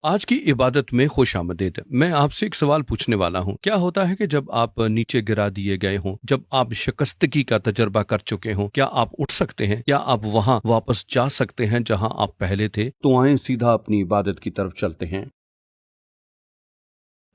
आज की इबादत में खुशामदीद। मैं आपसे एक सवाल पूछने वाला हूँ। क्या होता है कि जब आप नीचे गिरा दिए गए हों, जब आप शिकस्तगी का तजर्बा कर चुके हों, क्या आप उठ सकते हैं? क्या आप वहां वापस जा सकते हैं जहां आप पहले थे? तो आए सीधा अपनी इबादत की तरफ चलते हैं।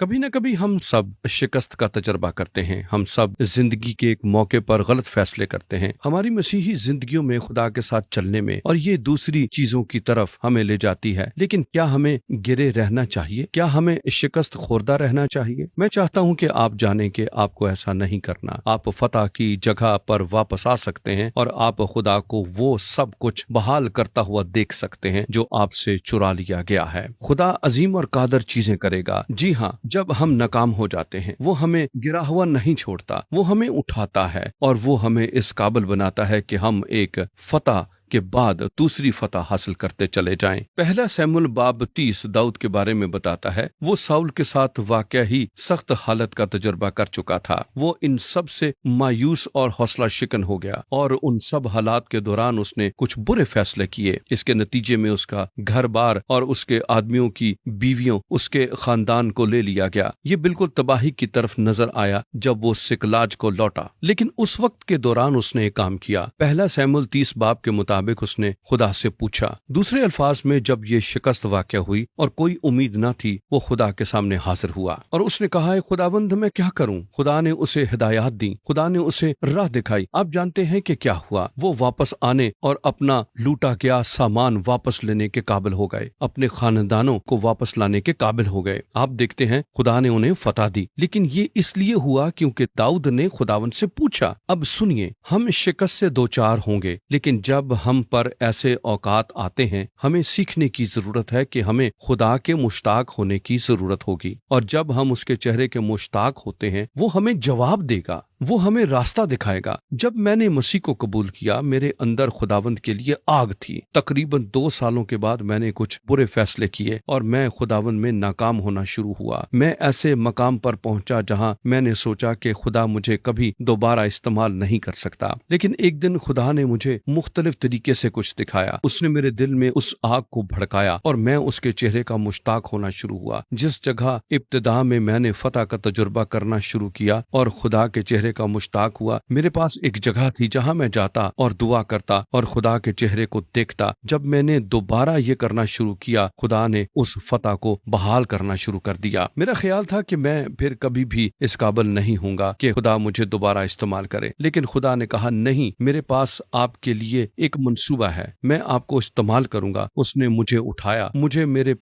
कभी न कभी हम सब शिकस्त का तजर्बा करते हैं। हम सब जिंदगी के एक मौके पर गलत फैसले करते हैं। हमारी मसीही जिंदगियों में खुदा के साथ चलने में और ये दूसरी चीजों की तरफ हमें ले जाती है। लेकिन क्या हमें गिरे रहना चाहिए? क्या हमें शिकस्त खोरदा रहना चाहिए? मैं चाहता हूं कि आप जानें कि आपको ऐसा नहीं करना। आप फतह की जगह पर वापस आ सकते हैं और आप खुदा को वो सब कुछ बहाल करता हुआ देख सकते हैं जो आपसे चुरा लिया गया है। खुदा अजीम और कादर चीजें करेगा। जी हाँ, जब हम नाकाम हो जाते हैं वो हमें गिरा हुआ नहीं छोड़ता, वो हमें उठाता है और वो हमें इस काबिल बनाता है कि हम एक फतह के बाद दूसरी फतह हासिल करते चले जाएं। पहला शमूएल बाब 30 दाऊद के बारे में बताता है। वो साउल के साथ वाकया ही सख्त हालत का तजुर्बा कर चुका था। वो इन सब से मायूस और हौसला शिकन हो गया और उन सब हालात के दौरान उसने कुछ बुरे फैसले किए। इसके नतीजे में उसका घर बार और उसके आदमियों की बीवियों, उसके खानदान को ले लिया गया। ये बिल्कुल तबाही की तरफ नजर आया जब वो सिकलाज को लौटा। लेकिन उस वक्त के दौरान उसने एक काम किया। पहला शमूएल 30 बाब के मुताबिक उसने खुदा से पूछा। दूसरे अल्फाज में, जब ये शिकस्त वाक़या हुई और कोई उम्मीद न थी, वो खुदा के सामने हाजिर हुआ और उसने कहा, है खुदाबंद, मैं क्या करूं? खुदा ने उसे हिदायत दी, खुदा ने उसे राह दिखाई। आप जानते हैं कि क्या हुआ? वो वापस आने और अपना लूटा गया सामान वापस लेने के काबिल हो गए, अपने खानदानों को वापस लाने के काबिल हो गए। आप देखते हैं खुदा ने उन्हें फतह दी, लेकिन ये इसलिए हुआ क्योंकि दाऊद ने खुदावंद से पूछा। अब सुनिए, हम शिकस्त से दो चार होंगे, लेकिन जब हम पर ऐसे औकात आते हैं, हमें सीखने की जरूरत है कि हमें खुदा के मुश्ताक होने की जरूरत होगी। और जब हम उसके चेहरे के मुश्ताक होते हैं, वो हमें जवाब देगा, वो हमें रास्ता दिखाएगा। जब मैंने मसीह को कबूल किया, मेरे अंदर खुदावंद के लिए आग थी। तकरीबन 2 सालों के बाद मैंने कुछ बुरे फैसले किए और मैं खुदावंद में नाकाम होना शुरू हुआ। मैं ऐसे मकाम पर पहुंचा जहां मैंने सोचा कि खुदा मुझे कभी दोबारा इस्तेमाल नहीं कर सकता। लेकिन एक दिन खुदा ने मुझे मुख्तलिफ तरीके से कुछ दिखाया। उसने मेरे दिल में उस आग को भड़काया और मैं उसके चेहरे का मुश्ताक होना शुरू हुआ। जिस जगह इब्तिदा में मैंने फतह का तजुर्बा करना शुरू किया और खुदा के चेहरे का मुश्ताक हुआ, मेरे पास एक जगह थी जहां मैं जाता और दुआ करता और खुदा के चेहरे को देखता। जब मैंने दोबारा ये करना शुरू किया, खुदा ने उस फतह को बहाल करना शुरू कर दिया। मेरा ख्याल था कि मैं फिर कभी भी इस काबिल नहीं हूँगा कि खुदा मुझे दोबारा इस्तेमाल करे, लेकिन खुदा ने कहा, नहीं, मेरे पास आपके लिए एक मंसूबा है, मैं आपको इस्तेमाल करूंगा। उसने मुझे उठाया, मुझे मेरे